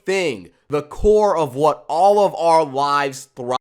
thing, the core of what all of our lives thrive.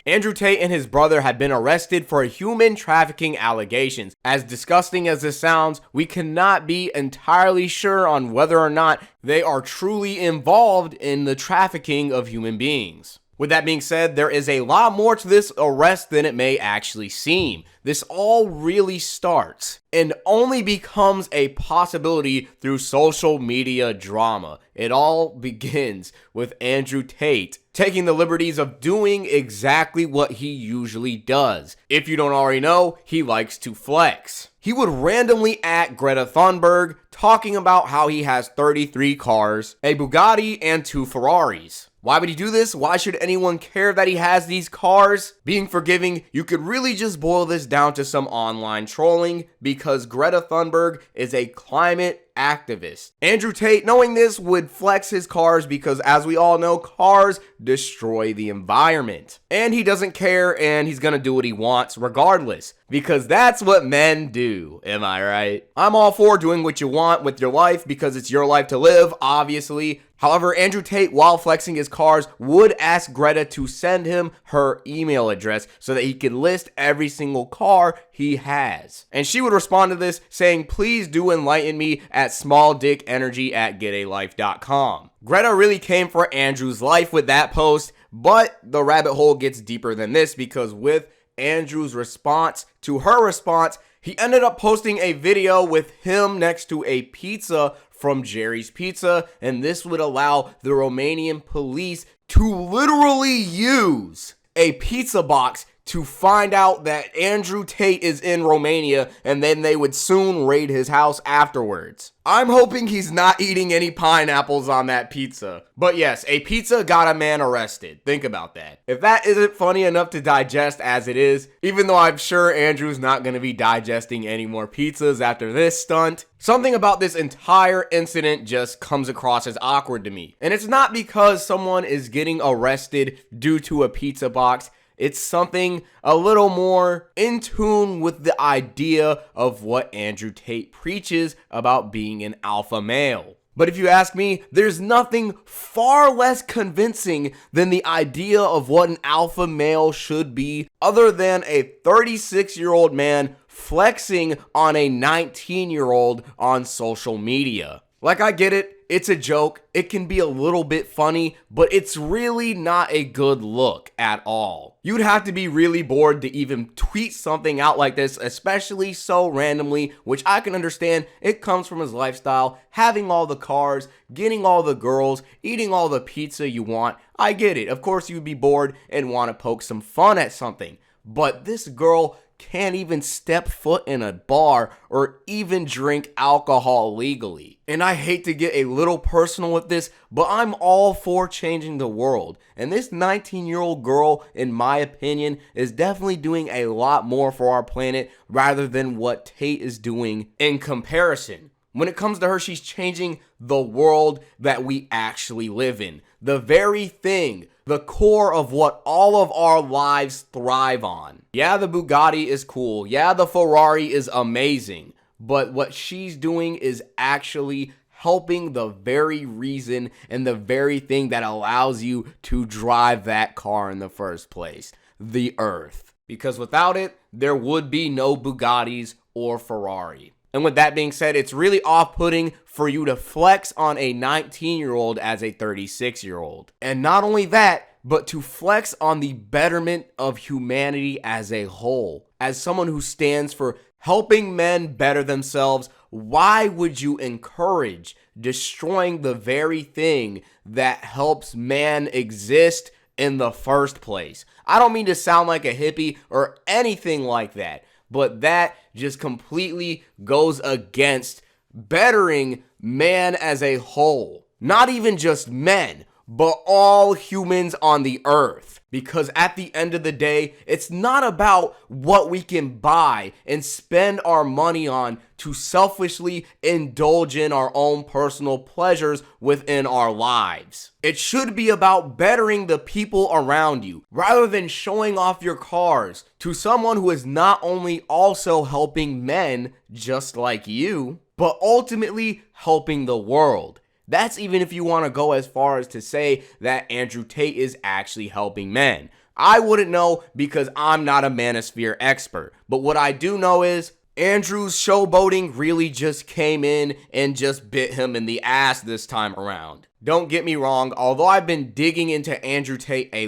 Andrew Tate and his brother had been arrested for human trafficking allegations. As disgusting as this sounds, we cannot be entirely sure on whether or not they are truly involved in the trafficking of human beings. With that being said, there is a lot more to this arrest than it may actually seem. This all really starts and only becomes a possibility through social media drama. It all begins with Andrew Tate taking the liberties of doing exactly what he usually does. If you don't already know, he likes to flex. He would randomly at Greta Thunberg talking about how he has 33 cars, a Bugatti, and 2 Ferraris. Why would he do this? Why should anyone care that he has these cars? Being forgiving, you could really just boil this down to some online trolling because Greta Thunberg is a climate activist. Andrew Tate, knowing this, would flex his cars because, as we all know, cars destroy the environment. And he doesn't care, and he's gonna do what he wants regardless, because that's what men do. Am I right? I'm all for doing what you want with your life because it's your life to live, obviously. However, Andrew Tate, while flexing his cars, would ask Greta to send him her email address so that he could list every single car he has. And she would respond to this saying, "Please do enlighten me at smalldickenergy@getalife.com." Greta really came for Andrew's life with that post, but the rabbit hole gets deeper than this because with Andrew's response to her response, he ended up posting a video with him next to a pizza from Jerry's Pizza, and this would allow the Romanian police to literally use a pizza box to find out that Andrew Tate is in Romania, and then they would soon raid his house afterwards. I'm hoping he's not eating any pineapples on that pizza. But yes, a pizza got a man arrested. Think about that. If that isn't funny enough to digest as it is, even though I'm sure Andrew's not going to be digesting any more pizzas after this stunt, something about this entire incident just comes across as awkward to me. And it's not because someone is getting arrested due to a pizza box. It's something a little more in tune with the idea of what Andrew Tate preaches about being an alpha male. But if you ask me, there's nothing far less convincing than the idea of what an alpha male should be other than a 36-year-old man flexing on a 19-year-old on social media. Like, I get it. It's a joke. It can be a little bit funny, but it's really not a good look at all. You'd have to be really bored to even tweet something out like this, especially so randomly, which I can understand. It comes from his lifestyle, having all the cars, getting all the girls, eating all the pizza you want. I get it. Of course, you'd be bored and want to poke some fun at something. But this girl can't even step foot in a bar or even drink alcohol legally. And I hate to get a little personal with this, but I'm all for changing the world. And this 19-year-old girl, in my opinion, is definitely doing a lot more for our planet rather than what Tate is doing in comparison. When it comes to her, she's changing the world that we actually live in. The very thing, the core of what all of our lives thrive on. Yeah, the Bugatti is cool. Yeah, the Ferrari is amazing. But what she's doing is actually helping the very reason and the very thing that allows you to drive that car in the first place, the earth. Because without it, there would be no Bugattis or Ferrari. And with that being said, it's really off-putting for you to flex on a 19-year-old as a 36-year-old. And not only that, but to flex on the betterment of humanity as a whole. As someone who stands for helping men better themselves, why would you encourage destroying the very thing that helps man exist in the first place? I don't mean to sound like a hippie or anything like that, but that just completely goes against bettering man as a whole. Not even just men, but all humans on the earth. Because at the end of the day, it's not about what we can buy and spend our money on to selfishly indulge in our own personal pleasures within our lives. It should be about bettering the people around you, rather than showing off your cars to someone who is not only also helping men just like you, but ultimately helping the world. That's even if you want to go as far as to say that Andrew Tate is actually helping men. I wouldn't know because I'm not a manosphere expert. But what I do know is Andrew's showboating really just came in and just bit him in the ass this time around. Don't get me wrong, although I've been digging into Andrew Tate a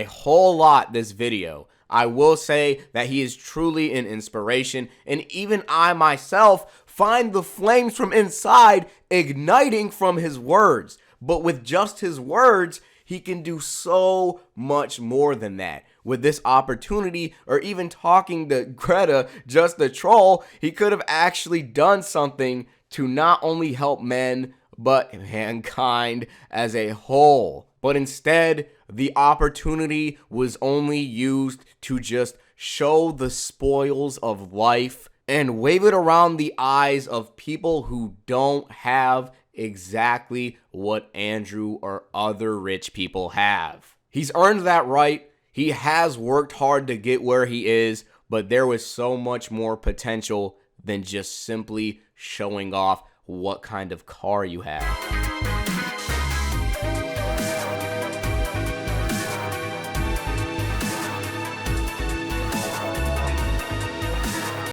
whole lot this video, I will say that he is truly an inspiration, and even I myself find the flames from inside igniting from his words. But with just his words, he can do so much more than that. With this opportunity, or even talking to Greta, just the troll, he could have actually done something to not only help men, but mankind as a whole. But instead, the opportunity was only used to just show the spoils of life and wave it around the eyes of people who don't have exactly what Andrew or other rich people have. He's earned that right. He has worked hard to get where he is, but there was so much more potential than just simply showing off what kind of car you have.